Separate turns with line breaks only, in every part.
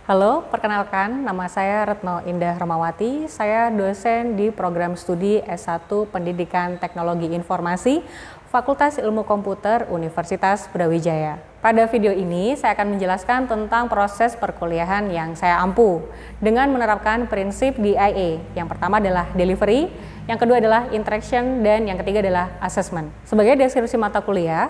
Halo, perkenalkan nama saya Retno Indah Romawati. Saya dosen di program studi S1 Pendidikan Teknologi Informasi, Fakultas Ilmu Komputer Universitas Brawijaya. Pada video ini saya akan menjelaskan tentang proses perkuliahan yang saya ampuh dengan menerapkan prinsip DIA. Yang pertama adalah delivery, yang kedua adalah interaction, dan yang ketiga adalah assessment. Sebagai deskripsi mata kuliah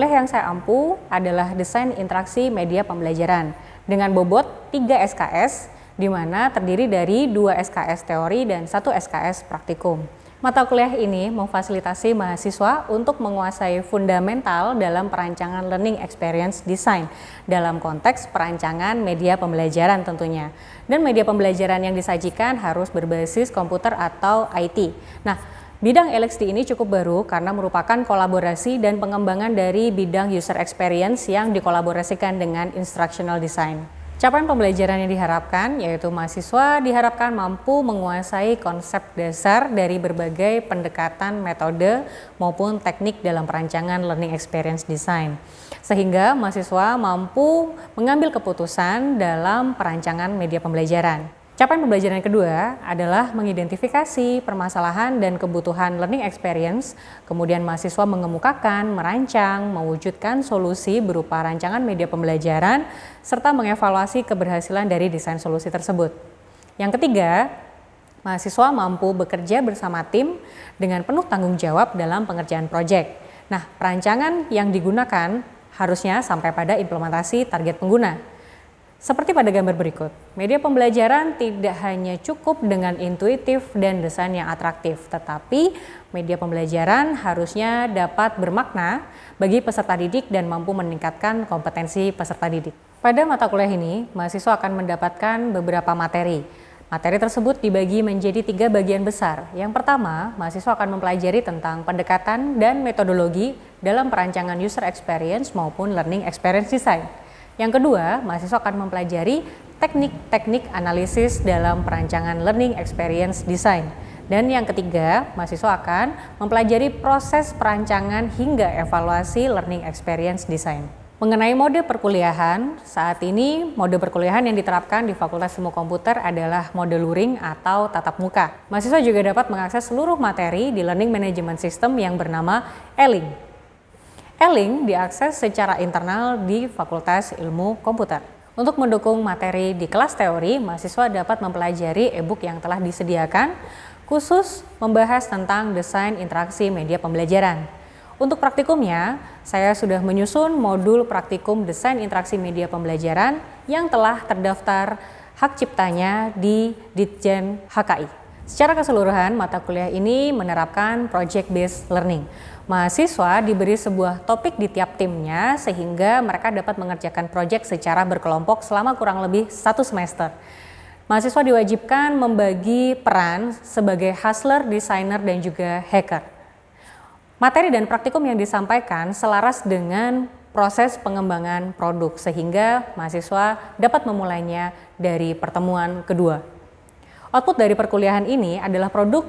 yang saya ampuh adalah desain interaksi media pembelajaran dengan bobot 3 SKS, di mana terdiri dari 2 SKS teori dan 1 SKS praktikum. Mata kuliah ini memfasilitasi mahasiswa untuk menguasai fundamental dalam perancangan learning experience design dalam konteks perancangan media pembelajaran tentunya. Dan media pembelajaran yang disajikan harus berbasis komputer atau IT. Nah, bidang LXD ini cukup baru karena merupakan kolaborasi dan pengembangan dari bidang user experience yang dikolaborasikan dengan instructional design. Capaian pembelajaran yang diharapkan yaitu mahasiswa diharapkan mampu menguasai konsep dasar dari berbagai pendekatan metode maupun teknik dalam perancangan learning experience design. Sehingga mahasiswa mampu mengambil keputusan dalam perancangan media pembelajaran. Capaian pembelajaran yang kedua adalah mengidentifikasi permasalahan dan kebutuhan learning experience, kemudian mahasiswa mengemukakan, merancang, mewujudkan solusi berupa rancangan media pembelajaran, serta mengevaluasi keberhasilan dari desain solusi tersebut. Yang ketiga, mahasiswa mampu bekerja bersama tim dengan penuh tanggung jawab dalam pengerjaan proyek. Nah, perancangan yang digunakan harusnya sampai pada implementasi target pengguna. Seperti pada gambar berikut, media pembelajaran tidak hanya cukup dengan intuitif dan desain yang atraktif, tetapi media pembelajaran harusnya dapat bermakna bagi peserta didik dan mampu meningkatkan kompetensi peserta didik. Pada mata kuliah ini, mahasiswa akan mendapatkan beberapa materi. Materi tersebut dibagi menjadi 3 bagian besar. Yang pertama, mahasiswa akan mempelajari tentang pendekatan dan metodologi dalam perancangan user experience maupun learning experience design. Yang kedua, mahasiswa akan mempelajari teknik-teknik analisis dalam perancangan learning experience design. Dan yang ketiga, mahasiswa akan mempelajari proses perancangan hingga evaluasi learning experience design. Mengenai mode perkuliahan, saat ini mode perkuliahan yang diterapkan di Fakultas Ilmu Komputer adalah mode luring atau tatap muka. Mahasiswa juga dapat mengakses seluruh materi di Learning Management System yang bernama E-Link. E-Link diakses secara internal di Fakultas Ilmu Komputer. Untuk mendukung materi di kelas teori, mahasiswa dapat mempelajari e-book yang telah disediakan khusus membahas tentang desain interaksi media pembelajaran. Untuk praktikumnya, saya sudah menyusun modul praktikum desain interaksi media pembelajaran yang telah terdaftar hak ciptanya di Ditjen HKI. Secara keseluruhan, mata kuliah ini menerapkan project-based learning. Mahasiswa diberi sebuah topik di tiap timnya sehingga mereka dapat mengerjakan proyek secara berkelompok selama kurang lebih 1 semester. Mahasiswa diwajibkan membagi peran sebagai hustler, desainer, dan juga hacker. Materi dan praktikum yang disampaikan selaras dengan proses pengembangan produk sehingga mahasiswa dapat memulainya dari pertemuan kedua. Output dari perkuliahan ini adalah produk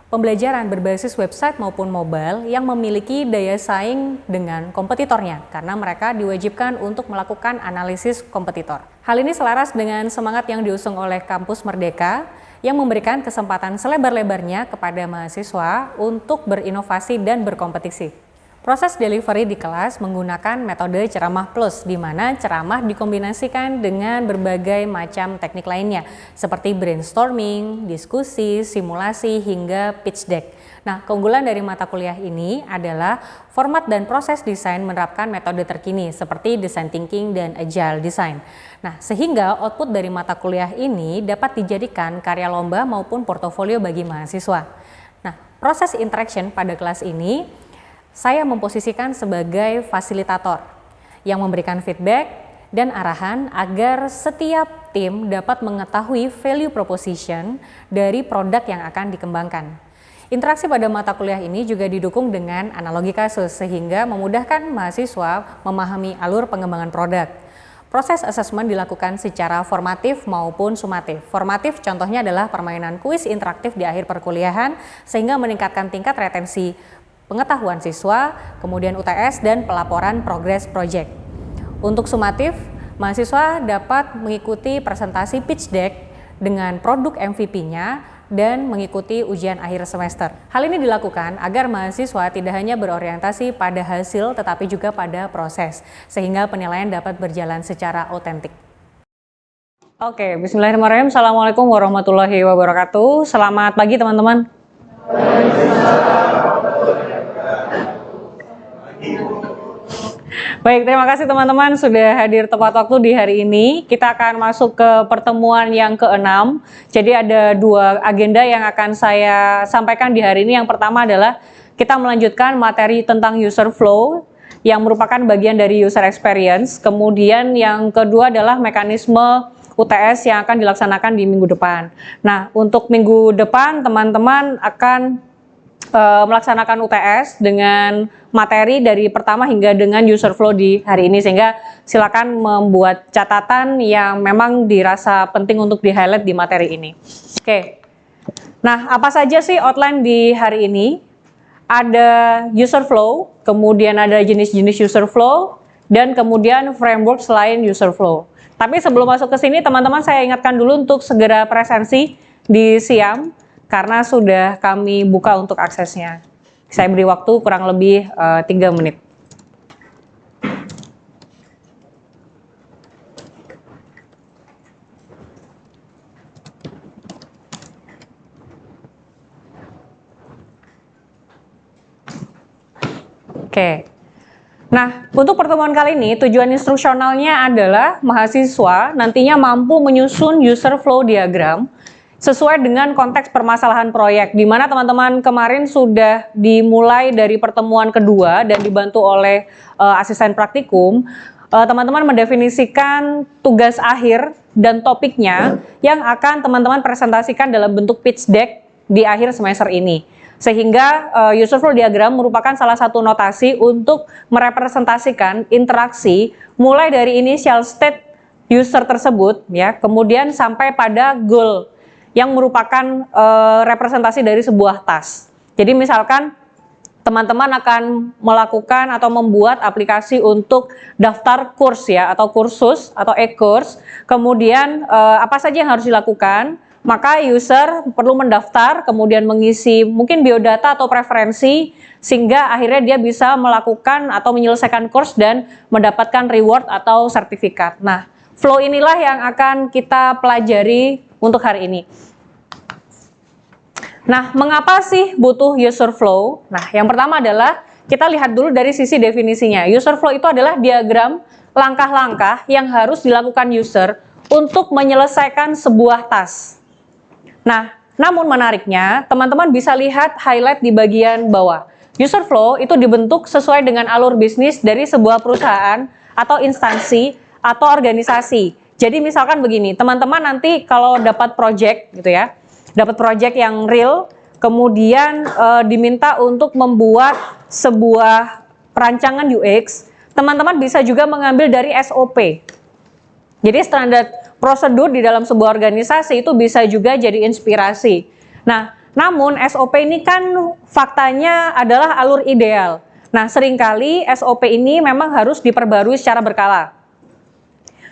pembelajaran berbasis website maupun mobile yang memiliki daya saing dengan kompetitornya karena mereka diwajibkan untuk melakukan analisis kompetitor. Hal ini selaras dengan semangat yang diusung oleh Kampus Merdeka yang memberikan kesempatan selebar-lebarnya kepada mahasiswa untuk berinovasi dan berkompetisi. Proses delivery di kelas menggunakan metode ceramah plus, di mana ceramah dikombinasikan dengan berbagai macam teknik lainnya, seperti brainstorming, diskusi, simulasi, hingga pitch deck. Nah, keunggulan dari mata kuliah ini adalah format dan proses desain menerapkan metode terkini, seperti design thinking dan agile design. Nah, sehingga output dari mata kuliah ini dapat dijadikan karya lomba maupun portofolio bagi mahasiswa. Nah, proses interaction pada kelas ini saya memposisikan sebagai fasilitator yang memberikan feedback dan arahan agar setiap tim dapat mengetahui value proposition dari produk yang akan dikembangkan. Interaksi pada mata kuliah ini juga didukung dengan analogi kasus sehingga memudahkan mahasiswa memahami alur pengembangan produk. Proses asesmen dilakukan secara formatif maupun sumatif. Formatif contohnya adalah permainan kuis interaktif di akhir perkuliahan sehingga meningkatkan tingkat retensi pengetahuan siswa, kemudian UTS dan pelaporan progres project. Untuk sumatif, Mahasiswa dapat mengikuti presentasi pitch deck dengan produk MVP-nya dan mengikuti ujian akhir semester. Hal ini dilakukan agar mahasiswa tidak hanya berorientasi pada hasil tetapi juga pada proses, sehingga penilaian dapat berjalan secara otentik. Oke, bismillahirrahmanirrahim. Assalamualaikum warahmatullahi wabarakatuh. Selamat pagi teman-teman. Baik, terima kasih teman-teman sudah hadir tepat waktu di hari ini. Kita akan masuk ke pertemuan yang ke-6. Jadi ada dua agenda yang akan saya sampaikan di hari ini. Yang pertama adalah kita melanjutkan materi tentang user flow yang merupakan bagian dari user experience. Kemudian yang kedua adalah mekanisme UTS yang akan dilaksanakan di minggu depan. Nah, untuk minggu depan teman-teman akan melaksanakan UTS dengan materi dari pertama hingga dengan user flow di hari ini, sehingga silakan membuat catatan yang memang dirasa penting untuk di-highlight di materi ini. Oke. Nah, apa saja sih outline di hari ini? Ada user flow, kemudian ada jenis-jenis user flow, dan kemudian framework selain user flow. Tapi sebelum masuk ke sini, teman-teman saya ingatkan dulu untuk segera presensi di SIAM, karena sudah kami buka untuk aksesnya. Saya beri waktu kurang lebih 3 menit. Oke. Nah, untuk pertemuan kali ini tujuan instruksionalnya adalah mahasiswa nantinya mampu menyusun user flow diagram sesuai dengan konteks permasalahan proyek, di mana teman-teman kemarin sudah dimulai dari pertemuan kedua dan dibantu oleh asisten praktikum. Teman-teman mendefinisikan tugas akhir dan topiknya yang akan teman-teman presentasikan dalam bentuk pitch deck di akhir semester ini. Sehingga user flow diagram merupakan salah satu notasi untuk merepresentasikan interaksi mulai dari initial state user tersebut, ya, kemudian sampai pada goal yang merupakan representasi dari sebuah task. Jadi misalkan teman-teman akan melakukan atau membuat aplikasi untuk daftar kurs, ya, atau kursus atau e-course. Kemudian apa saja yang harus dilakukan? Maka user perlu mendaftar, kemudian mengisi mungkin biodata atau preferensi, sehingga akhirnya dia bisa melakukan atau menyelesaikan kurs dan mendapatkan reward atau sertifikat. Nah, flow inilah yang akan kita pelajari untuk hari ini. Nah, mengapa sih butuh user flow? Nah, yang pertama adalah kita lihat dulu dari sisi definisinya. User flow itu adalah diagram langkah-langkah yang harus dilakukan user untuk menyelesaikan sebuah task. Nah, namun menariknya, teman-teman bisa lihat highlight di bagian bawah. User flow itu dibentuk sesuai dengan alur bisnis dari sebuah perusahaan atau instansi atau organisasi. Jadi misalkan begini, teman-teman nanti kalau dapat project gitu ya, dapat project yang real, kemudian diminta untuk membuat sebuah perancangan UX, teman-teman bisa juga mengambil dari SOP. Jadi standar prosedur di dalam sebuah organisasi itu bisa juga jadi inspirasi. Nah, namun SOP ini kan faktanya adalah alur ideal. Nah, seringkali SOP ini memang harus diperbarui secara berkala.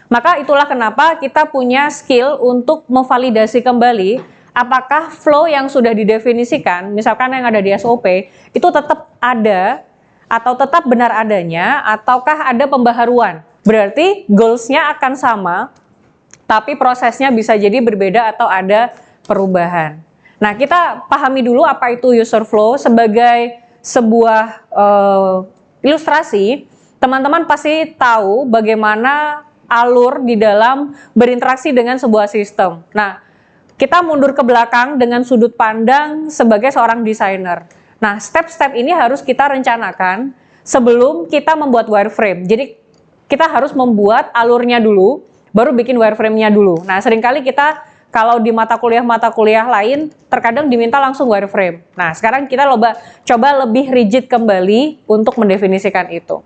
Maka itulah kenapa kita punya skill untuk memvalidasi kembali apakah flow yang sudah didefinisikan, misalkan yang ada di SOP, itu tetap ada atau tetap benar adanya, ataukah ada pembaharuan. Berarti goals-nya akan sama, tapi prosesnya bisa jadi berbeda atau ada perubahan. Nah, kita pahami dulu apa itu user flow sebagai sebuah ilustrasi. Teman-teman pasti tahu bagaimana alur di dalam berinteraksi dengan sebuah sistem. Nah, kita mundur ke belakang dengan sudut pandang sebagai seorang desainer. Nah, step-step ini harus kita rencanakan sebelum kita membuat wireframe. Jadi, kita harus membuat alurnya dulu, baru bikin wireframe-nya dulu. Nah, seringkali kita kalau di mata kuliah lain, terkadang diminta langsung wireframe. Nah, sekarang kita coba lebih rigid kembali untuk mendefinisikan itu.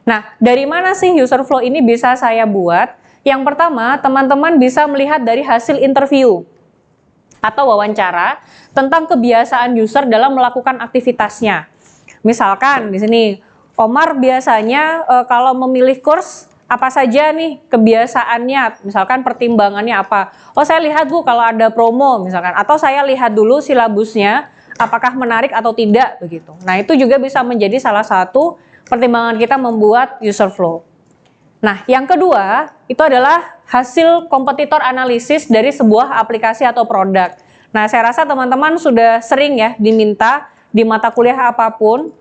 Nah, dari mana sih user flow ini bisa saya buat? Yang pertama, teman-teman bisa melihat dari hasil interview atau wawancara tentang kebiasaan user dalam melakukan aktivitasnya. Misalkan di sini, Omar biasanya kalau memilih kurs apa saja nih kebiasaannya, misalkan pertimbangannya apa. Oh, saya lihat Bu kalau ada promo misalkan, atau saya lihat dulu silabusnya apakah menarik atau tidak begitu. Nah, itu juga bisa menjadi salah satu pertimbangan kita membuat user flow. Nah, yang kedua itu adalah hasil kompetitor analisis dari sebuah aplikasi atau produk. Nah, saya rasa teman-teman sudah sering ya diminta di mata kuliah apapun,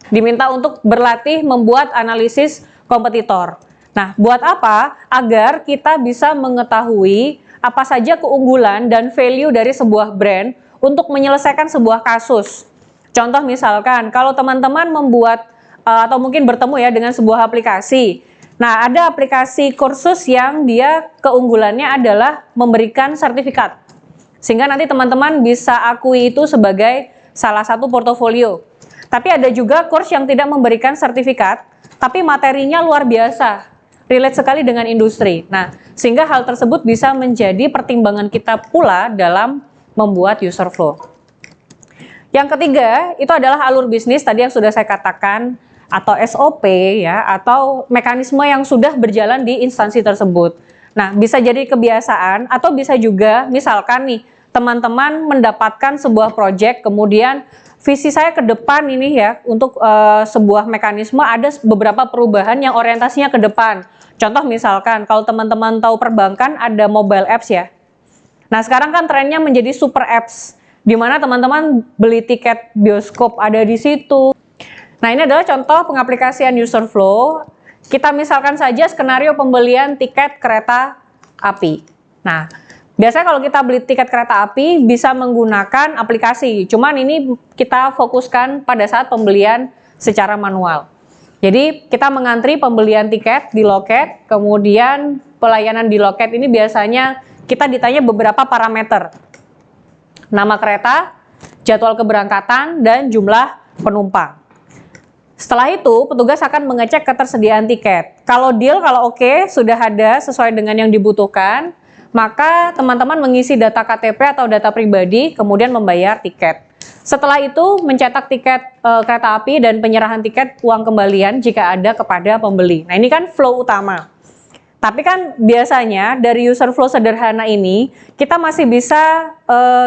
diminta untuk berlatih membuat analisis kompetitor. Nah, buat apa? Agar kita bisa mengetahui apa saja keunggulan dan value dari sebuah brand untuk menyelesaikan sebuah kasus. Contoh misalkan, kalau teman-teman membuat atau mungkin bertemu ya dengan sebuah aplikasi. Nah, ada aplikasi kursus yang dia keunggulannya adalah memberikan sertifikat. Sehingga nanti teman-teman bisa akui itu sebagai salah satu portofolio. Tapi ada juga course yang tidak memberikan sertifikat, tapi materinya luar biasa, relate sekali dengan industri. Nah, sehingga hal tersebut bisa menjadi pertimbangan kita pula dalam membuat user flow. Yang ketiga, itu adalah alur bisnis tadi yang sudah saya katakan, atau SOP ya, atau mekanisme yang sudah berjalan di instansi tersebut. Nah, bisa jadi kebiasaan atau bisa juga misalkan nih, teman-teman mendapatkan sebuah proyek, kemudian visi saya ke depan ini ya, untuk sebuah mekanisme ada beberapa perubahan yang orientasinya ke depan. Contoh misalkan, kalau teman-teman tahu perbankan ada mobile apps ya. Nah, sekarang kan trennya menjadi super apps, di mana teman-teman beli tiket bioskop ada di situ. Nah, ini adalah contoh pengaplikasian user flow. Kita misalkan saja skenario pembelian tiket kereta api. Nah, biasanya kalau kita beli tiket kereta api bisa menggunakan aplikasi. Cuman ini kita fokuskan pada saat pembelian secara manual. Jadi kita mengantri pembelian tiket di loket, kemudian pelayanan di loket ini biasanya kita ditanya beberapa parameter. Nama kereta, jadwal keberangkatan, dan jumlah penumpang. Setelah itu, petugas akan mengecek ketersediaan tiket. Kalau deal, kalau oke, sudah ada sesuai dengan yang dibutuhkan, maka teman-teman mengisi data KTP atau data pribadi, kemudian membayar tiket. Setelah itu, mencetak tiket kereta api dan penyerahan tiket uang kembalian jika ada kepada pembeli. Nah, ini kan flow utama. Tapi kan biasanya dari user flow sederhana ini, kita masih bisa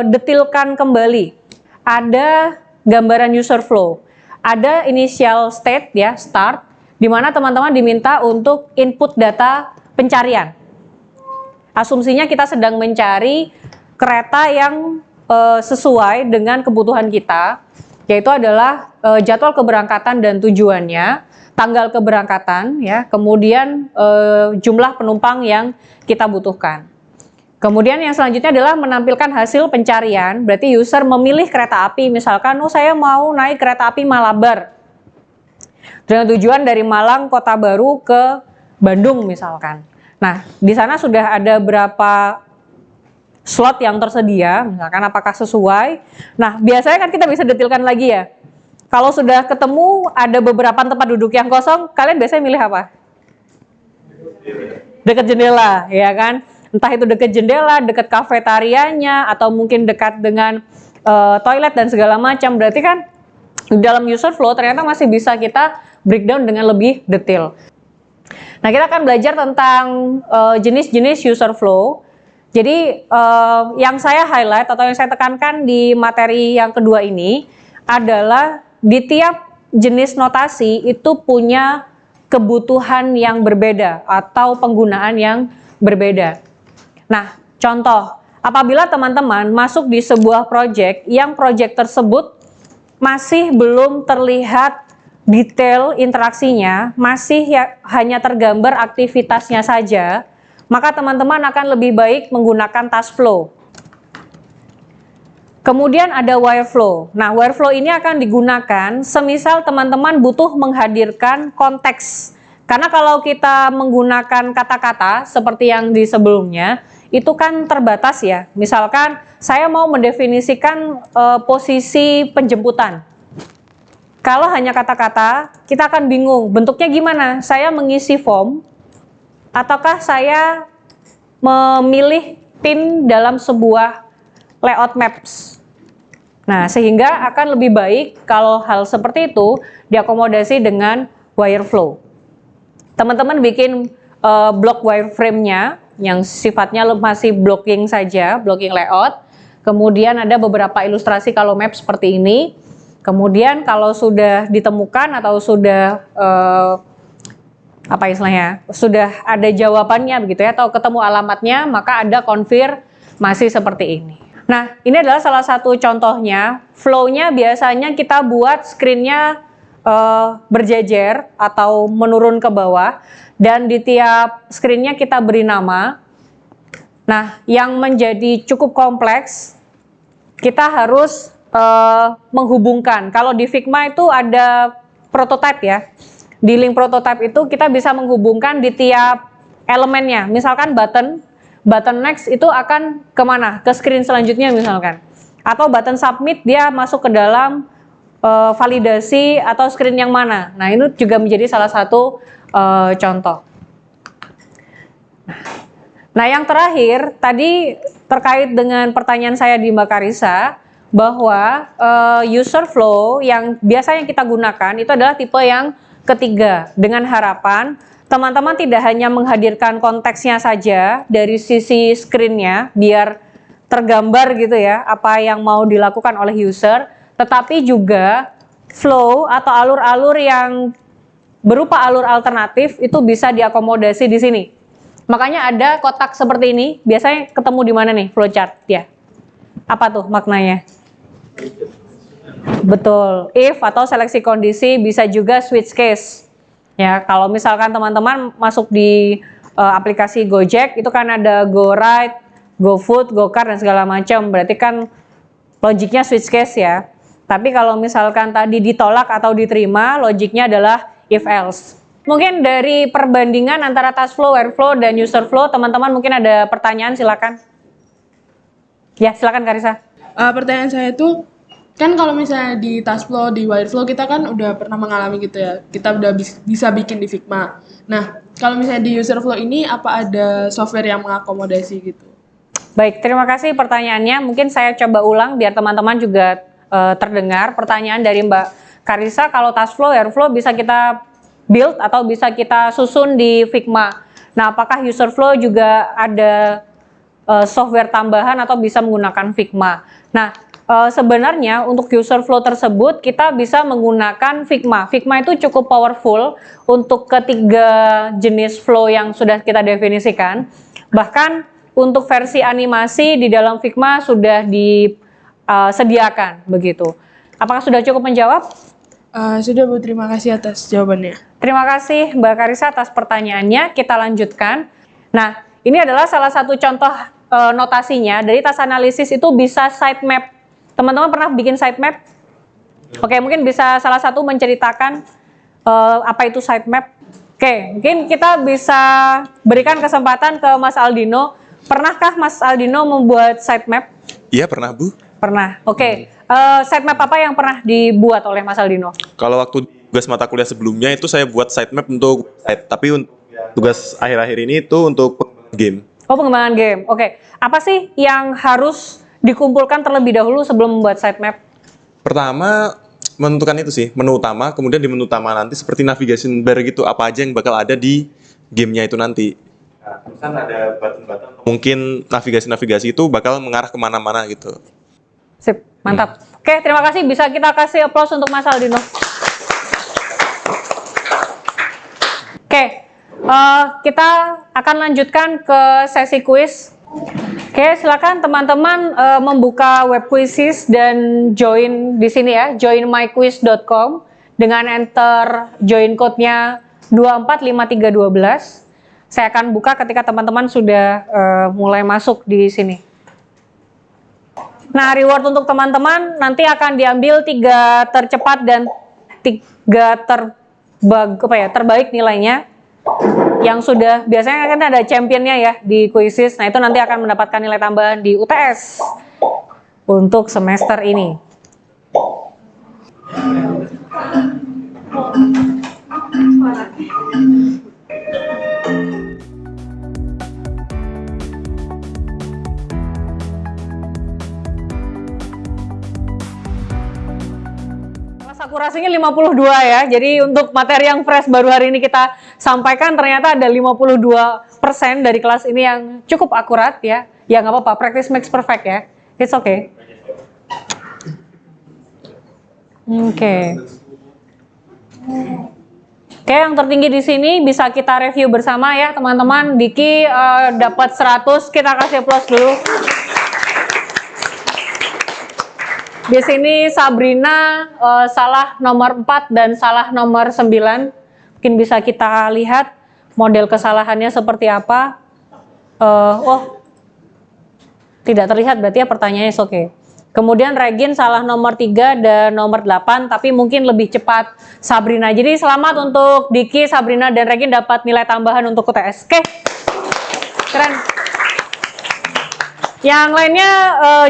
detilkan kembali. Ada gambaran user flow. Ada initial state ya, start, di mana teman-teman diminta untuk input data pencarian. Asumsinya kita sedang mencari kereta yang sesuai dengan kebutuhan kita, yaitu adalah jadwal keberangkatan dan tujuannya, tanggal keberangkatan, ya, kemudian jumlah penumpang yang kita butuhkan. Kemudian yang selanjutnya adalah menampilkan hasil pencarian, berarti user memilih kereta api, misalkan, oh saya mau naik kereta api Malabar, dengan tujuan dari Malang, Kota Baru ke Bandung misalkan. Nah, di sana sudah ada berapa slot yang tersedia, misalkan apakah sesuai. Nah, biasanya kan kita bisa detilkan lagi ya. Kalau sudah ketemu ada beberapa tempat duduk yang kosong, kalian biasanya milih apa? Dekat jendela, ya kan? Entah itu dekat jendela, dekat kafetarianya, atau mungkin dekat dengan toilet dan segala macam. Berarti kan di dalam user flow ternyata masih bisa kita breakdown dengan lebih detail. Nah, kita akan belajar tentang jenis-jenis user flow. Jadi yang saya highlight atau yang saya tekankan di materi yang kedua ini adalah di tiap jenis notasi itu punya kebutuhan yang berbeda atau penggunaan yang berbeda. Nah, contoh, apabila teman-teman masuk di sebuah proyek yang proyek tersebut masih belum terlihat detail interaksinya, masih hanya tergambar aktivitasnya saja, maka teman-teman akan lebih baik menggunakan task flow. Kemudian ada wireflow. Nah, wireflow ini akan digunakan semisal teman-teman butuh menghadirkan konteks. Karena kalau kita menggunakan kata-kata seperti yang di sebelumnya, itu kan terbatas ya. Misalkan saya mau mendefinisikan posisi penjemputan. Kalau hanya kata-kata, kita akan bingung bentuknya gimana. Saya mengisi form, ataukah saya memilih pin dalam sebuah layout maps. Nah, sehingga akan lebih baik kalau hal seperti itu diakomodasi dengan wireflow. teman-teman bikin blok wireframe-nya yang sifatnya masih blocking saja, blocking layout. Kemudian ada beberapa ilustrasi kalau map seperti ini. Kemudian kalau sudah ditemukan atau sudah apa istilahnya, sudah ada jawabannya begitu ya, atau ketemu alamatnya, maka ada konfirmasi seperti ini. Nah, ini adalah salah satu contohnya. Flow-nya biasanya kita buat screen-nya berjejer atau menurun ke bawah, dan di tiap screen-nya kita beri nama. Nah, yang menjadi cukup kompleks, kita harus menghubungkan. Kalau di Figma itu ada prototype ya. Di link prototype itu kita bisa menghubungkan di tiap elemennya. Misalkan button next itu akan kemana? Ke screen selanjutnya misalkan. Atau button submit dia masuk ke dalam validasi atau screen yang mana. Nah, ini juga menjadi salah satu contoh. Nah, yang terakhir tadi terkait dengan pertanyaan saya di Mbak Karissa, bahwa user flow yang biasanya kita gunakan itu adalah tipe yang ketiga, dengan harapan teman-teman tidak hanya menghadirkan konteksnya saja dari sisi screen-nya biar tergambar gitu ya apa yang mau dilakukan oleh user, tetapi juga flow atau alur-alur yang berupa alur alternatif itu bisa diakomodasi di sini. Makanya ada kotak seperti ini, biasanya ketemu di mana nih flowchart ya? Apa tuh maknanya? Betul, if atau seleksi kondisi, bisa juga switch case. Ya, kalau misalkan teman-teman masuk di aplikasi Gojek, itu kan ada Go Ride, Go Food, Go Car dan segala macam. Berarti kan logiknya switch case ya. Tapi kalau misalkan tadi ditolak atau diterima, logiknya adalah if else. Mungkin dari perbandingan antara task flow, workflow, dan user flow, teman-teman mungkin ada pertanyaan, silakan. Ya, silakan Karissa.
Pertanyaan saya itu, kan kalau misalnya di task flow, di wireflow, kita kan udah pernah mengalami gitu ya, kita udah bisa bikin di Figma. Nah, kalau misalnya di user flow ini, apa ada software yang mengakomodasi gitu?
Baik, terima kasih pertanyaannya. Mungkin saya coba ulang biar teman-teman juga terdengar. Pertanyaan dari Mbak Karissa, kalau task flow, workflow bisa kita build atau bisa kita susun di Figma. Nah, apakah user flow juga ada software tambahan atau bisa menggunakan Figma? Nah, sebenarnya untuk user flow tersebut kita bisa menggunakan Figma. Figma itu cukup powerful untuk ketiga jenis flow yang sudah kita definisikan. Bahkan untuk versi animasi di dalam Figma sudah disediakan begitu. Apakah sudah cukup menjawab?
Sudah Bu, terima kasih atas jawabannya.
Terima kasih Mbak Karissa atas pertanyaannya. Kita lanjutkan. Nah, ini adalah salah satu contoh notasinya. Dari task analisis itu bisa sitemap. Teman-teman pernah bikin sitemap? Oke, mungkin bisa salah satu menceritakan apa itu sitemap. Oke, mungkin kita bisa berikan kesempatan ke Mas Aldino. Pernahkah Mas Aldino membuat sitemap?
Iya, pernah Bu.
Pernah. Oke. Sitemap apa yang pernah dibuat oleh Mas Aldino?
Kalau waktu tugas mata kuliah sebelumnya itu saya buat sitemap untuk website, tapi untuk tugas akhir-akhir ini itu untuk game.
Oh, pengembangan game. Oke. Apa sih yang harus dikumpulkan terlebih dahulu sebelum membuat sitemap?
Pertama, menentukan itu sih, menu utama, kemudian di menu utama nanti seperti navigation bar gitu, apa aja yang bakal ada di gamenya itu nanti. Nah, terus kan ada button-button. Mungkin navigasi-navigasi itu bakal mengarah kemana-mana gitu.
Sip, mantap. Oke, terima kasih. Bisa kita kasih aplaus untuk Mas Aldino. Oke, kita akan lanjutkan ke sesi kuis. Oke, silakan teman-teman membuka web quizzes dan join di sini ya, joinmyquiz.com dengan enter join code-nya 245312. Saya akan buka ketika teman-teman sudah mulai masuk di sini. Nah, reward untuk teman-teman nanti akan diambil 3 tercepat dan 3 terbaik nilainya. Yang sudah, biasanya kan ada championnya ya di quizzes. Nah, itu nanti akan mendapatkan nilai tambahan di UTS untuk semester ini. Salah akurasinya 52 ya. Jadi untuk materi yang fresh baru hari ini kita sampaikan ternyata ada 52% dari kelas ini yang cukup akurat ya. Ya nggak apa-apa, practice makes perfect ya. It's okay. Oke. Oke, yang tertinggi di sini bisa kita review bersama ya teman-teman. Diki dapat 100, kita kasih aplaus dulu. Di sini Sabrina salah nomor 4 dan salah nomor 9. Mungkin bisa kita lihat model kesalahannya seperti apa. Tidak terlihat berarti ya pertanyaannya oke. Kemudian Regin salah nomor 3 dan nomor 8, tapi mungkin lebih cepat Sabrina. Jadi selamat untuk Diki, Sabrina, dan Regin dapat nilai tambahan untuk UTS. Oke, keren. Yang lainnya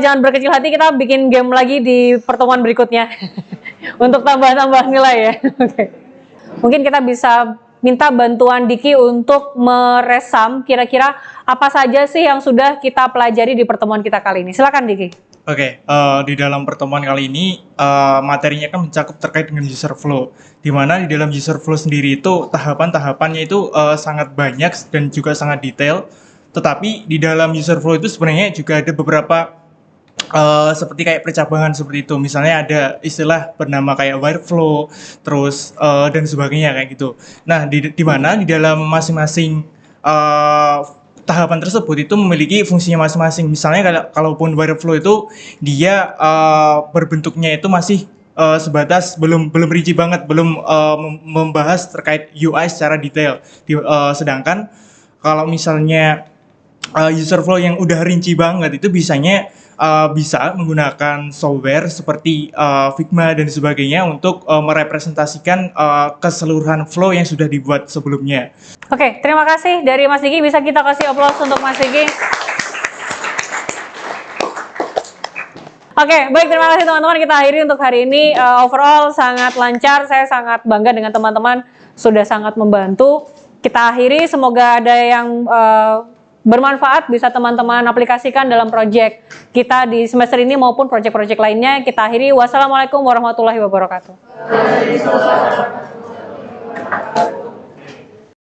jangan berkecil hati, kita bikin game lagi di pertemuan berikutnya untuk tambah-tambah nilai ya. Oke. Mungkin kita bisa minta bantuan Diki untuk meresam kira-kira apa saja sih yang sudah kita pelajari di pertemuan kita kali ini. Silakan Diki.
Oke, di dalam pertemuan kali ini materinya kan mencakup terkait dengan user flow, di mana di dalam user flow sendiri itu tahapan-tahapannya itu sangat banyak dan juga sangat detail. Tetapi di dalam user flow itu sebenarnya juga ada beberapa seperti kayak percabangan seperti itu. Misalnya ada istilah bernama kayak wireflow, terus dan sebagainya kayak gitu. Nah, di mana di dalam masing-masing tahapan tersebut itu memiliki fungsinya masing-masing. Misalnya kalaupun wireflow itu dia berbentuknya itu masih sebatas belum rinci banget, belum membahas terkait UI secara detail. Sedangkan kalau misalnya user flow yang udah rinci banget itu bisa menggunakan software seperti Figma dan sebagainya untuk merepresentasikan keseluruhan flow yang sudah dibuat sebelumnya.
Oke, terima kasih dari Mas Diki. Bisa kita kasih aplaus untuk Mas Diki. Oke, baik, terima kasih teman-teman. Kita akhiri untuk hari ini. Overall sangat lancar. Saya sangat bangga dengan teman-teman, sudah sangat membantu. Kita akhiri, semoga ada yang bermanfaat, bisa teman-teman aplikasikan dalam proyek kita di semester ini maupun proyek-proyek lainnya. Kita akhiri. Wassalamualaikum warahmatullahi wabarakatuh.